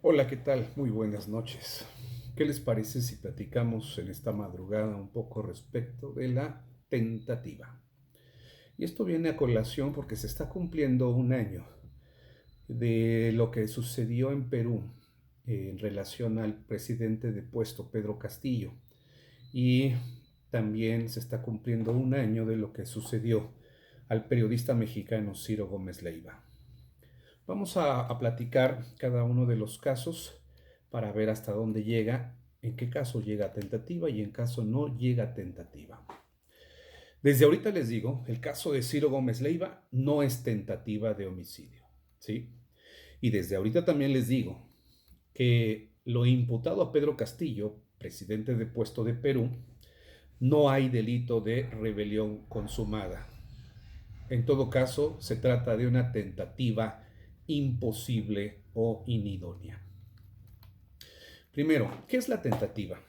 Hola, ¿qué tal? Muy buenas noches. ¿Qué les parece si platicamos en esta madrugada un poco respecto de la tentativa? Y esto viene a colación porque se está cumpliendo un año de lo que sucedió en Perú en relación al presidente depuesto Pedro Castillo. Y también se está cumpliendo un año de lo que sucedió al periodista mexicano Ciro Gómez Leiva. Vamos a platicar cada uno de los casos para ver hasta dónde llega, en qué caso llega a tentativa y en caso no llega a tentativa. Desde ahorita les digo, el caso de Ciro Gómez Leiva no es tentativa de homicidio, ¿sí? Y desde ahorita también les digo que lo imputado a Pedro Castillo, presidente depuesto de Perú, no hay delito de rebelión consumada. En todo caso, se trata de una tentativa imposible o inidónea. Primero, ¿qué es la tentativa?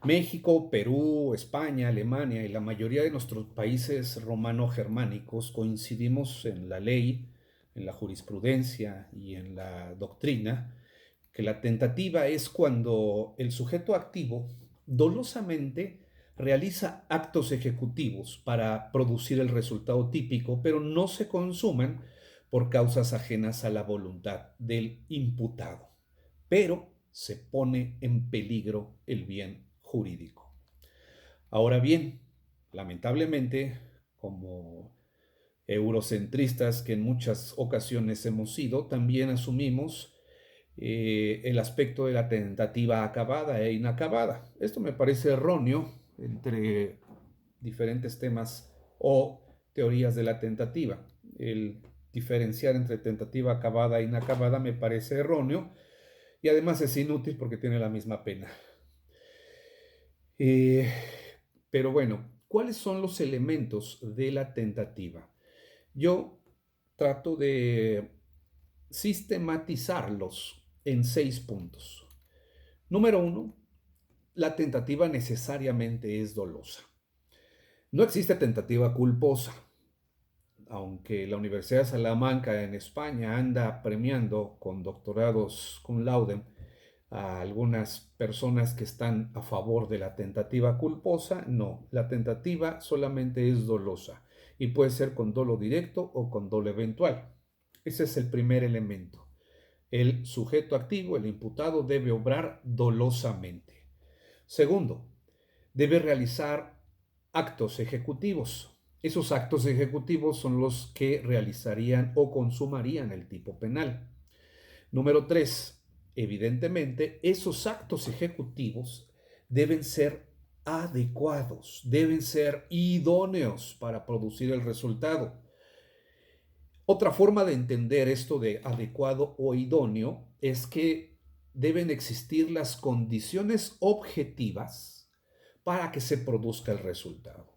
México, Perú, España, Alemania y la mayoría de nuestros países romano-germánicos coincidimos en la ley, en la jurisprudencia y en la doctrina que la tentativa es cuando el sujeto activo dolosamente realiza actos ejecutivos para producir el resultado típico, pero no se consuman por causas ajenas a la voluntad del imputado, pero se pone en peligro el bien jurídico. Ahora bien, lamentablemente, como eurocentristas que en muchas ocasiones hemos sido, también asumimos el aspecto de la tentativa acabada e inacabada. Esto me parece erróneo entre diferentes temas o teorías de la tentativa. El diferenciar entre tentativa acabada e inacabada me parece erróneo y además es inútil porque tiene la misma pena. Eh, pero bueno, ¿cuáles son los elementos de la tentativa? Yo trato de sistematizarlos en 6 puntos. Número 1, la tentativa necesariamente es dolosa. No existe tentativa culposa, aunque la Universidad de Salamanca en España anda premiando con doctorados cum laude a algunas personas que están a favor de la tentativa culposa. No, la tentativa solamente es dolosa y puede ser con dolo directo o con dolo eventual. Ese es el primer elemento. El sujeto activo, el imputado, debe obrar dolosamente. Segundo, debe realizar actos ejecutivos. Esos actos ejecutivos son los que realizarían o consumarían el tipo penal. Número 3, evidentemente, esos actos ejecutivos deben ser adecuados, deben ser idóneos para producir el resultado. Otra forma de entender esto de adecuado o idóneo es que deben existir las condiciones objetivas para que se produzca el resultado.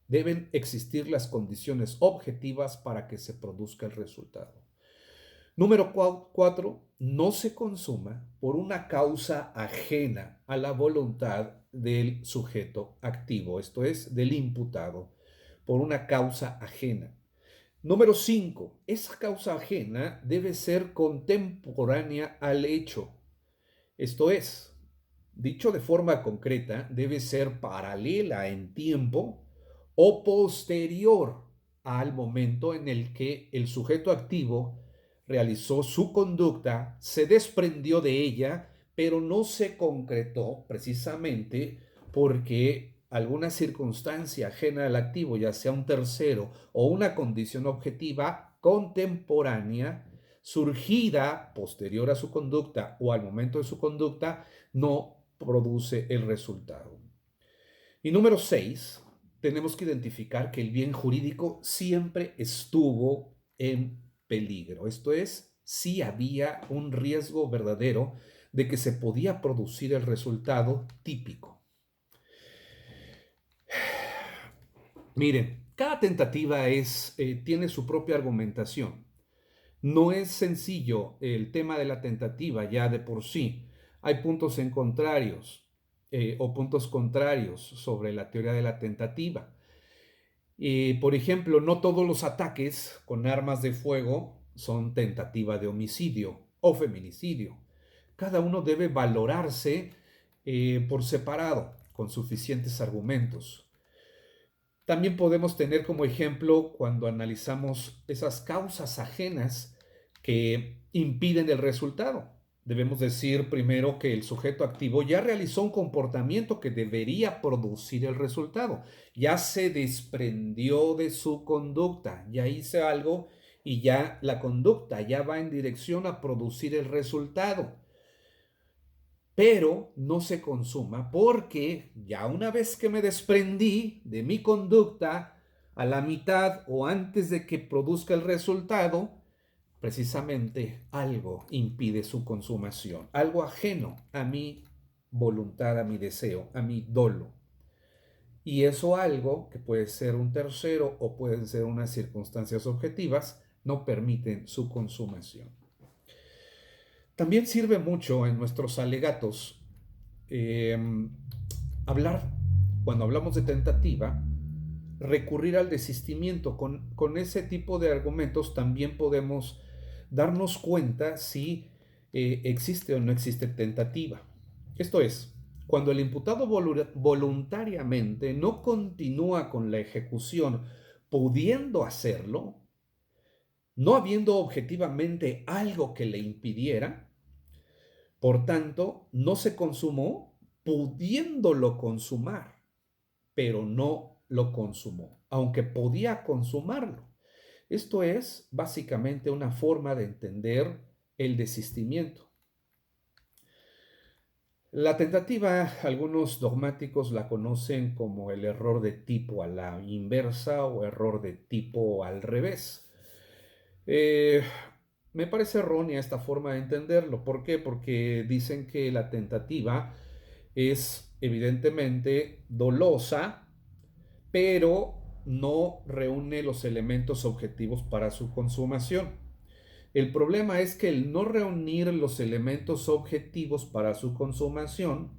Deben existir las condiciones objetivas para que se produzca el resultado. Número 4, no se consuma por una causa ajena a la voluntad del sujeto activo, esto es, del imputado, por una causa ajena. Número 5, esa causa ajena debe ser contemporánea al hecho. Esto es, dicho de forma concreta, debe ser paralela en tiempo o posterior al momento en el que el sujeto activo realizó su conducta, se desprendió de ella, pero no se concretó precisamente porque alguna circunstancia ajena al activo, ya sea un tercero o una condición objetiva contemporánea, surgida posterior a su conducta o al momento de su conducta, no produce el resultado. Y número 6, tenemos que identificar que el bien jurídico siempre estuvo en peligro. Esto es, si había un riesgo verdadero de que se podía producir el resultado típico. Miren, cada tentativa tiene su propia argumentación. No es sencillo el tema de la tentativa ya de por sí. Hay puntos en contrarios o puntos contrarios sobre la teoría de la tentativa. Por ejemplo, no todos los ataques con armas de fuego son tentativa de homicidio o feminicidio. Cada uno debe valorarse por separado, con suficientes argumentos. También podemos tener como ejemplo cuando analizamos esas causas ajenas que impiden el resultado. Debemos decir primero que el sujeto activo ya realizó un comportamiento que debería producir el resultado. Ya se desprendió de su conducta, ya hice algo y ya la conducta ya va en dirección a producir el resultado, pero no se consuma porque ya una vez que me desprendí de mi conducta a la mitad o antes de que produzca el resultado, precisamente algo impide su consumación, algo ajeno a mi voluntad, a mi deseo, a mi dolo. Y eso algo, que puede ser un tercero o pueden ser unas circunstancias objetivas, no permiten su consumación. También sirve mucho en nuestros alegatos eh, hablar, cuando hablamos de tentativa, recurrir al desistimiento. Con ese tipo de argumentos también podemos darnos cuenta si existe o no existe tentativa. Esto es, cuando el imputado voluntariamente no continúa con la ejecución, pudiendo hacerlo, no habiendo objetivamente algo que le impidiera, por tanto, no se consumó pudiéndolo consumar, pero no lo consumó, aunque podía consumarlo. Esto es básicamente una forma de entender el desistimiento. La tentativa, algunos dogmáticos la conocen como el error de tipo a la inversa o error de tipo al revés. Eh, Me parece errónea esta forma de entenderlo. ¿Por qué? Porque dicen que la tentativa es evidentemente dolosa, pero no reúne los elementos objetivos para su consumación. El problema es que el no reunir los elementos objetivos para su consumación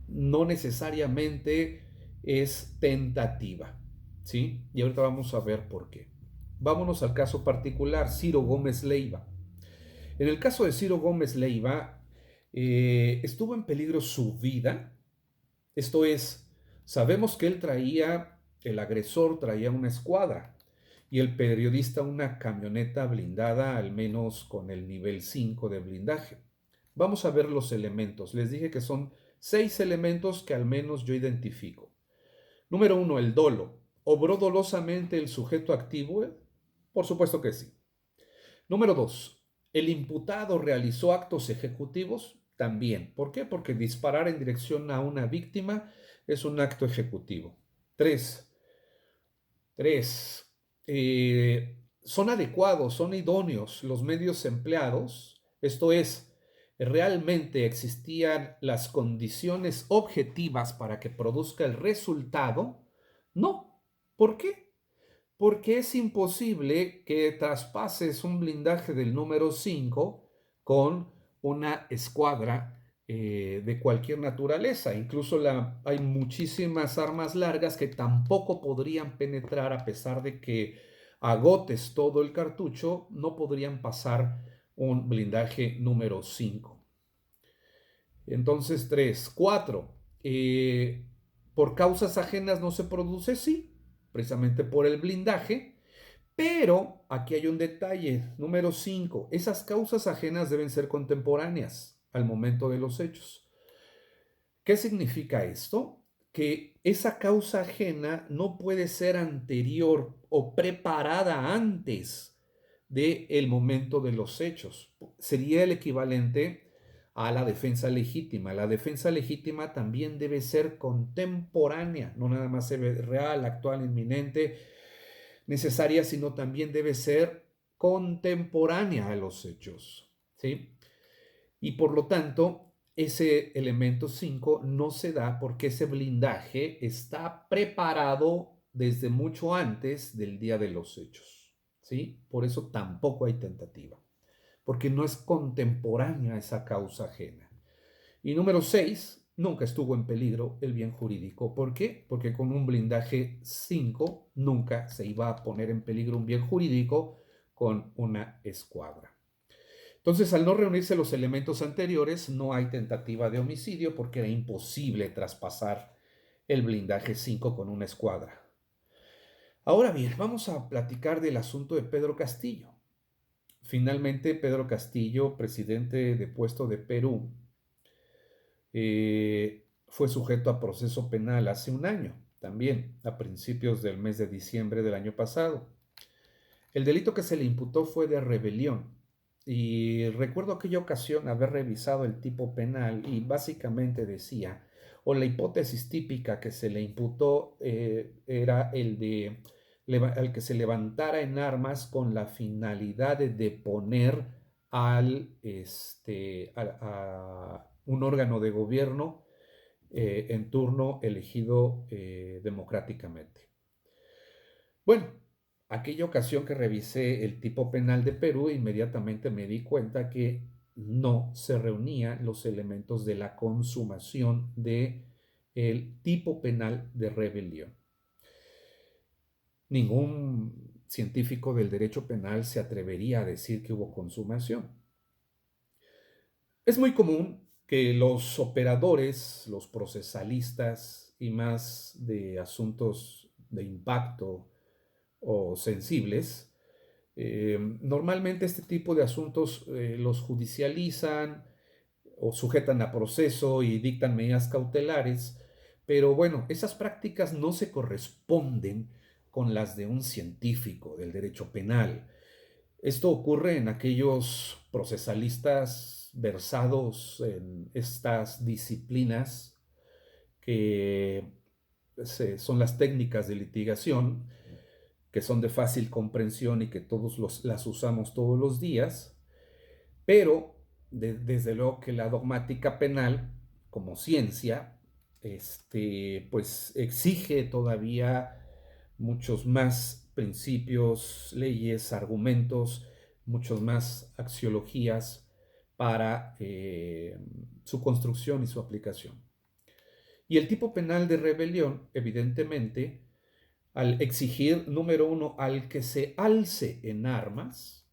no necesariamente es tentativa, ¿sí? Y ahorita vamos a ver por qué. Vámonos al caso particular, Ciro Gómez Leiva. En el caso de Ciro Gómez Leiva, estuvo en peligro su vida. Esto es, sabemos que el agresor traía una escuadra y el periodista una camioneta blindada, al menos con el nivel 5 de blindaje. Vamos a ver los elementos. Les dije que son 6 elementos que al menos yo identifico. Número 1, el dolo. ¿Obró dolosamente el sujeto activo? Por supuesto que sí. Número 2, ¿el imputado realizó actos ejecutivos? También. ¿Por qué? Porque disparar en dirección a una víctima es un acto ejecutivo. 3, ¿son adecuados, son idóneos los medios empleados? Esto es, ¿realmente existían las condiciones objetivas para que produzca el resultado? No. ¿Por qué? Porque es imposible que traspases un blindaje del número 5 con una escuadra de cualquier naturaleza. Incluso hay muchísimas armas largas que tampoco podrían penetrar, a pesar de que agotes todo el cartucho, no podrían pasar un blindaje número 5. Entonces, 3, 4. ¿Por causas ajenas no se produce? Sí, precisamente por el blindaje. Pero aquí hay un detalle. Número 5. Esas causas ajenas deben ser contemporáneas al momento de los hechos. ¿Qué significa esto? Que esa causa ajena no puede ser anterior o preparada antes del momento de los hechos. Sería el equivalente a la defensa legítima. La defensa legítima también debe ser contemporánea, no nada más real, actual, inminente, necesaria, sino también debe ser contemporánea a los hechos, ¿sí? Y por lo tanto, ese elemento 5 no se da porque ese blindaje está preparado desde mucho antes del día de los hechos, ¿sí? Por eso tampoco hay tentativa, porque no es contemporánea esa causa ajena. Y número 6, nunca estuvo en peligro el bien jurídico. ¿Por qué? Porque con un blindaje 5 nunca se iba a poner en peligro un bien jurídico con una escuadra. Entonces, al no reunirse los elementos anteriores, no hay tentativa de homicidio porque era imposible traspasar el blindaje 5 con una escuadra. Ahora bien, vamos a platicar del asunto de Pedro Castillo. Finalmente, Pedro Castillo, presidente depuesto de Perú, fue sujeto a proceso penal hace un año, también a principios del mes de diciembre del año pasado. El delito que se le imputó fue de rebelión. Y recuerdo aquella ocasión haber revisado el tipo penal y básicamente decía, o la hipótesis típica que se le imputó era el que se levantara en armas con la finalidad de deponer a un órgano de gobierno en turno elegido democráticamente. Bueno, aquella ocasión que revisé el tipo penal de Perú, inmediatamente me di cuenta que no se reunían los elementos de la consumación de el tipo penal de rebelión. Ningún científico del derecho penal se atrevería a decir que hubo consumación. Es muy común que los operadores, los procesalistas y más de asuntos de impacto o sensibles, normalmente este tipo de asuntos los judicializan o sujetan a proceso y dictan medidas cautelares, pero bueno, esas prácticas no se corresponden con las de un científico del derecho penal. Esto ocurre en aquellos procesalistas versados en estas disciplinas que son las técnicas de litigación, que son de fácil comprensión y que las usamos todos los días, pero desde luego que la dogmática penal, como ciencia, pues exige todavía muchos más principios, leyes, argumentos, muchos más axiologías para su construcción y su aplicación. Y el tipo penal de rebelión, evidentemente, al exigir, número uno, al que se alce en armas,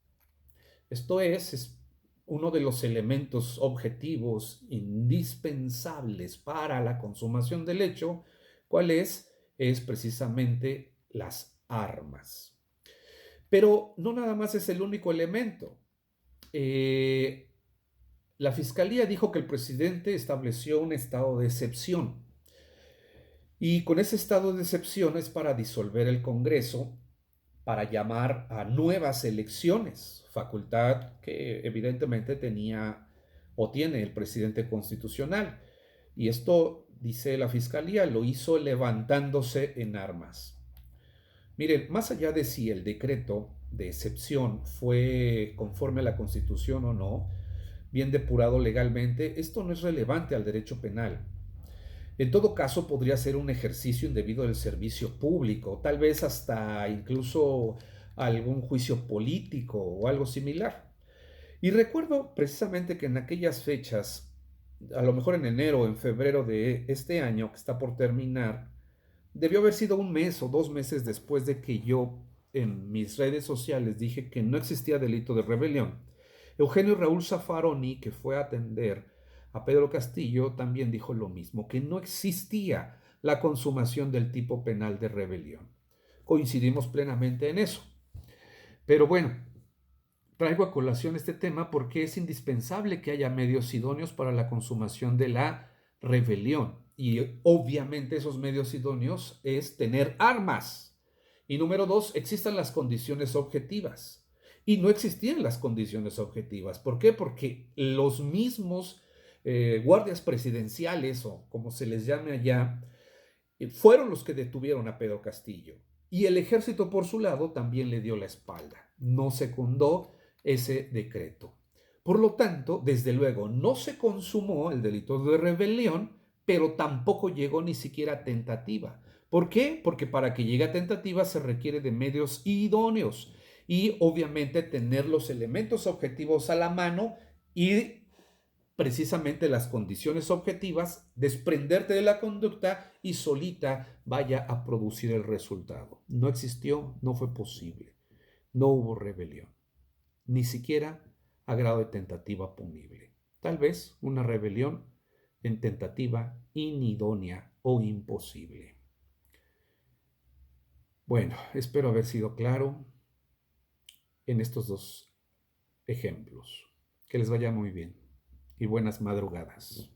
esto es uno de los elementos objetivos indispensables para la consumación del hecho. ¿Cuál es? Es precisamente las armas. Pero no nada más es el único elemento. La fiscalía dijo que el presidente estableció un estado de excepción. Y con ese estado de excepción es para disolver el Congreso, para llamar a nuevas elecciones, facultad que evidentemente tenía o tiene el presidente constitucional. Y esto, dice la fiscalía, lo hizo levantándose en armas. Miren, más allá de si el decreto de excepción fue conforme a la Constitución o no, bien depurado legalmente, esto no es relevante al derecho penal. En todo caso, podría ser un ejercicio indebido del servicio público, tal vez hasta incluso algún juicio político o algo similar. Y recuerdo precisamente que en aquellas fechas, a lo mejor en enero o en febrero de este año que está por terminar, debió haber sido un mes o 2 meses después de que yo en mis redes sociales dije que no existía delito de rebelión. Eugenio Raúl Zaffaroni, que fue a atender a Pedro Castillo, también dijo lo mismo, que no existía la consumación del tipo penal de rebelión. Coincidimos plenamente en eso. Pero bueno, traigo a colación este tema porque es indispensable que haya medios idóneos para la consumación de la rebelión. Y obviamente esos medios idóneos es tener armas. Y número dos, existan las condiciones objetivas. Y no existían las condiciones objetivas. ¿Por qué? Porque los mismos guardias presidenciales, o como se les llame allá, fueron los que detuvieron a Pedro Castillo. Y el ejército, por su lado, también le dio la espalda. No secundó ese decreto. Por lo tanto, desde luego, no se consumó el delito de rebelión, pero tampoco llegó ni siquiera a tentativa. ¿Por qué? Porque para que llegue a tentativa se requiere de medios idóneos y obviamente tener los elementos objetivos a la mano y precisamente las condiciones objetivas, desprenderte de la conducta y solita vaya a producir el resultado. No existió, no fue posible, no hubo rebelión, ni siquiera a grado de tentativa punible. Tal vez una rebelión en tentativa inidónea o imposible. Bueno, espero haber sido claro en estos dos ejemplos. Que les vaya muy bien y buenas madrugadas.